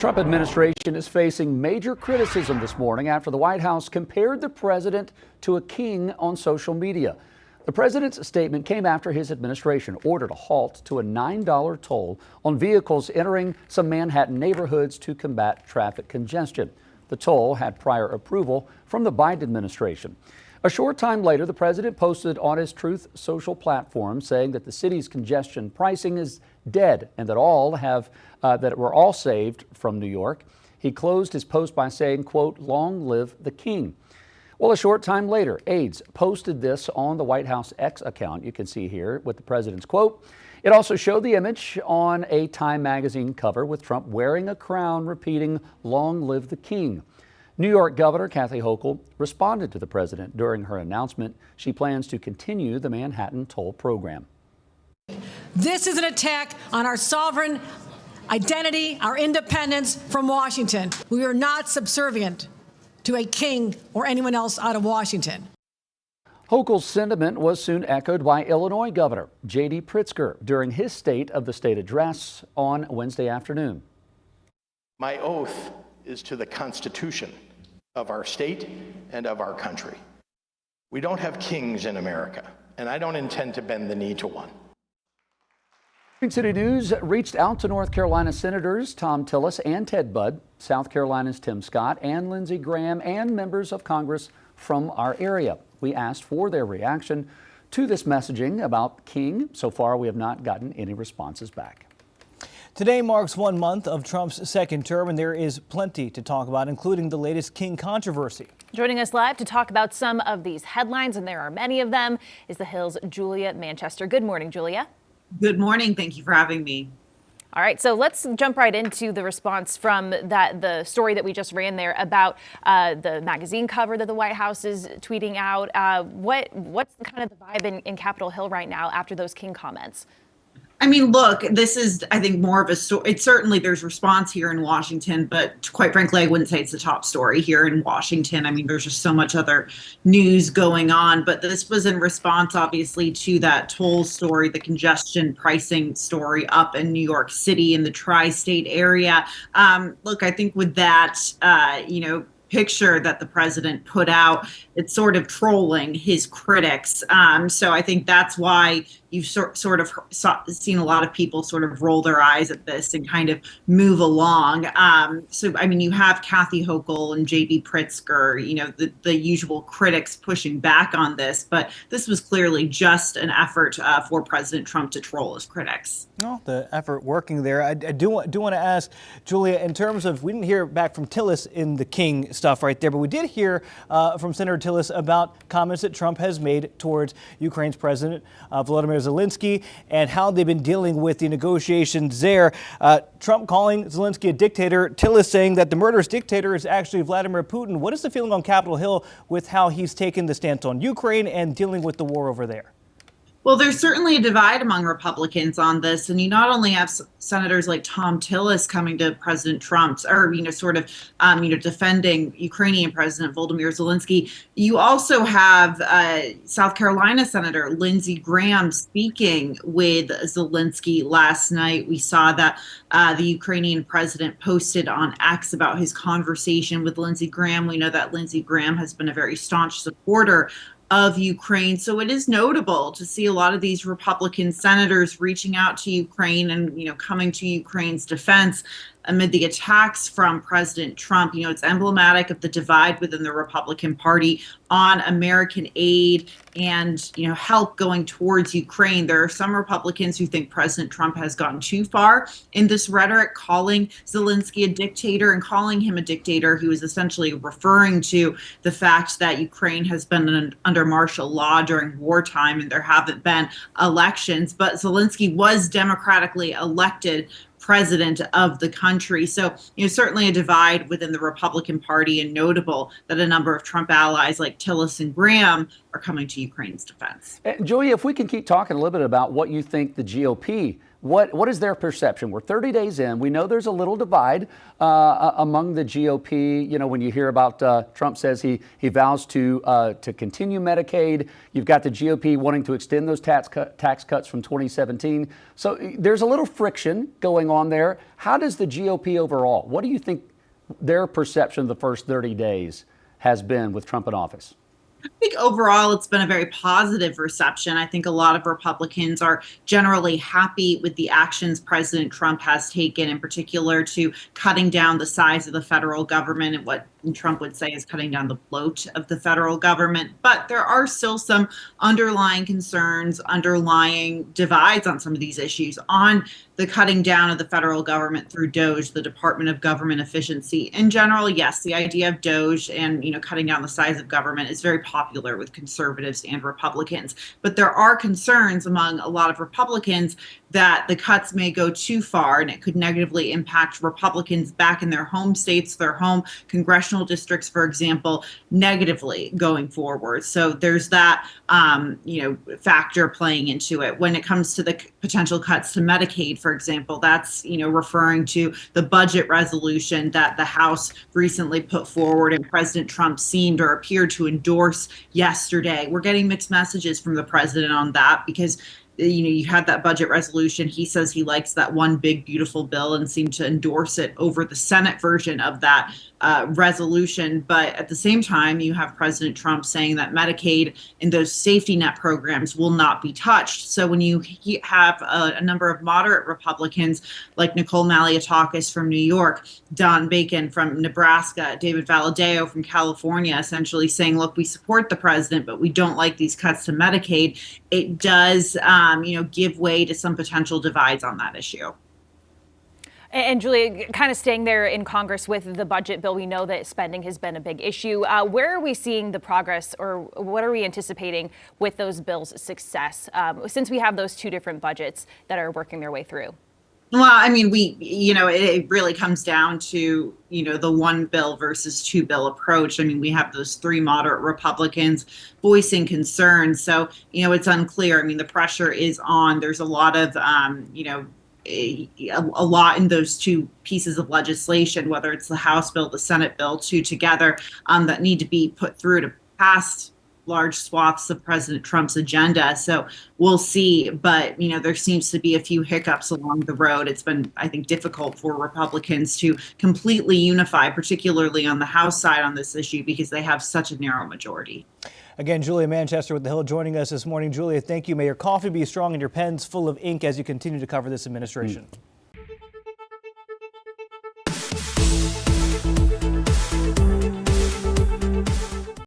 Trump administration is facing major criticism this morning after the White House compared the president to a king on social media. The president's statement came after his administration ordered a halt to a $9 toll on vehicles entering some Manhattan neighborhoods to combat traffic congestion. The toll had prior approval from the Biden administration. A short time later, the president posted on his Truth Social platform saying that the city's congestion pricing is dead and that we're all saved from New York. He closed his post by saying, quote, "Long live the king." Well, a short time later, aides posted this on the White House X account. You can see here with the president's quote. It also showed the image on a Time magazine cover with Trump wearing a crown repeating, "Long live the king." New York Governor Kathy Hochul responded to the president during her announcement. She plans to continue the Manhattan toll program. This is an attack on our sovereign identity, our independence from Washington. We are not subservient to a king or anyone else out of Washington. Hochul's sentiment was soon echoed by Illinois Governor J.D. Pritzker during his State of the State address on Wednesday afternoon. My oath is to the Constitution of our state and of our country. We don't have kings in America, and I don't intend to bend the knee to one. City News reached out to North Carolina Senators Tom Tillis and Ted Budd, South Carolina's Tim Scott and Lindsey Graham, and members of Congress from our area. We asked for their reaction to this messaging about King. So far, we have not gotten any responses back. Today marks 1 month of Trump's second term, and there is plenty to talk about, including the latest King controversy. Joining us live to talk about some of these headlines, and there are many of them, is The Hill's Julia Manchester. Good morning, Julia. Good morning. Thank you for having me. All right, so let's jump right into the response from the story that we just ran there about the magazine cover that the White House is tweeting out. What's kind of the vibe in Capitol Hill right now after those King comments? I mean, look, this is, I think, more of a story. It's certainly there's response here in Washington, but quite frankly, I wouldn't say it's the top story here in Washington. I mean, there's just so much other news going on. But this was in response, obviously, to that toll story, the congestion pricing story up in New York City in the tri-state area. Look, I think with that, picture that the president put out, it's sort of trolling his critics. So I think that's why you've sort of seen a lot of people sort of roll their eyes at this and kind of move along. So, I mean, you have Kathy Hochul and J.D. Pritzker, the usual critics pushing back on this, but this was clearly just an effort for President Trump to troll his critics. Well, the effort working there. I do want to ask, Julia, in terms of, we didn't hear back from Tillis in the King stuff right there, but we did hear from Senator Tillis about comments that Trump has made towards Ukraine's President Volodymyr Zelensky and how they've been dealing with the negotiations there. Trump calling Zelensky a dictator, Tillis saying that the murderous dictator is actually Vladimir Putin. What is the feeling on Capitol Hill with how he's taken the stance on Ukraine and dealing with the war over there? Well, there's certainly a divide among Republicans on this, and you not only have senators like Tom Tillis coming to President Trump's, or defending Ukrainian President Volodymyr Zelensky. You also have South Carolina Senator Lindsey Graham speaking with Zelensky last night. We saw that the Ukrainian president posted on X about his conversation with Lindsey Graham. We know that Lindsey Graham has been a very staunch supporter of Ukraine. So it is notable to see a lot of these Republican senators reaching out to Ukraine and, coming to Ukraine's defense amid the attacks from President Trump. It's emblematic of the divide within the Republican Party on American aid and, help going towards Ukraine. There are some Republicans who think President Trump has gone too far in this rhetoric, calling Zelensky a dictator and calling him a dictator, who is essentially referring to the fact that Ukraine has been under martial law during wartime and there haven't been elections. But Zelensky was democratically elected president of the country. So, certainly a divide within the Republican Party, and notable that a number of Trump allies like Tillis and Graham are coming to Ukraine's defense. Julia, if we can keep talking a little bit about what you think the GOP What is their perception? We're 30 days in. We know there's a little divide among the GOP. You know, when you hear about Trump says he vows to continue Medicaid, you've got the GOP wanting to extend those tax cuts from 2017. So there's a little friction going on there. How does the GOP overall, what do you think their perception of the first 30 days has been with Trump in office? I think overall it's been a very positive reception. I think a lot of Republicans are generally happy with the actions President Trump has taken, in particular to cutting down the size of the federal government and what Trump would say is cutting down the bloat of the federal government. But there are still some underlying concerns, underlying divides on some of these issues. On the cutting down of the federal government through DOGE, the Department of Government Efficiency. In general, yes, the idea of DOGE and cutting down the size of government is very popular with conservatives and Republicans. But there are concerns among a lot of Republicans that the cuts may go too far and it could negatively impact Republicans back in their home states, their home congressional districts, for example, negatively going forward. So there's that, factor playing into it. When it comes to the potential cuts to Medicaid, for example, that's, referring to the budget resolution that the House recently put forward and President Trump seemed or appeared to endorse yesterday. We're getting mixed messages from the president on that because you had that budget resolution. He says he likes that one big, beautiful bill and seemed to endorse it over the Senate version of that resolution. But at the same time, you have President Trump saying that Medicaid and those safety net programs will not be touched. So when you have a number of moderate Republicans like Nicole Malliotakis from New York, Don Bacon from Nebraska, David Valadao from California, essentially saying, look, we support the president, but we don't like these cuts to Medicaid, it does give way to some potential divides on that issue. And Julia, kind of staying there in Congress with the budget bill, we know that spending has been a big issue. Where are we seeing the progress, or what are we anticipating with those bills' success, since we have those two different budgets that are working their way through? Well, I mean, it really comes down to, the one bill versus two bill approach. I mean, we have those three moderate Republicans voicing concerns. So, it's unclear. I mean, the pressure is on. There's a lot of, a lot in those two pieces of legislation, whether it's the House bill, the Senate bill, two together, that need to be put through to pass large swaths of President Trump's agenda. So we'll see. But, there seems to be a few hiccups along the road. It's been, I think, difficult for Republicans to completely unify, particularly on the House side on this issue, because they have such a narrow majority. Again, Julia Manchester with The Hill joining us this morning. Julia, thank you. May your coffee be strong and your pens full of ink as you continue to cover this administration.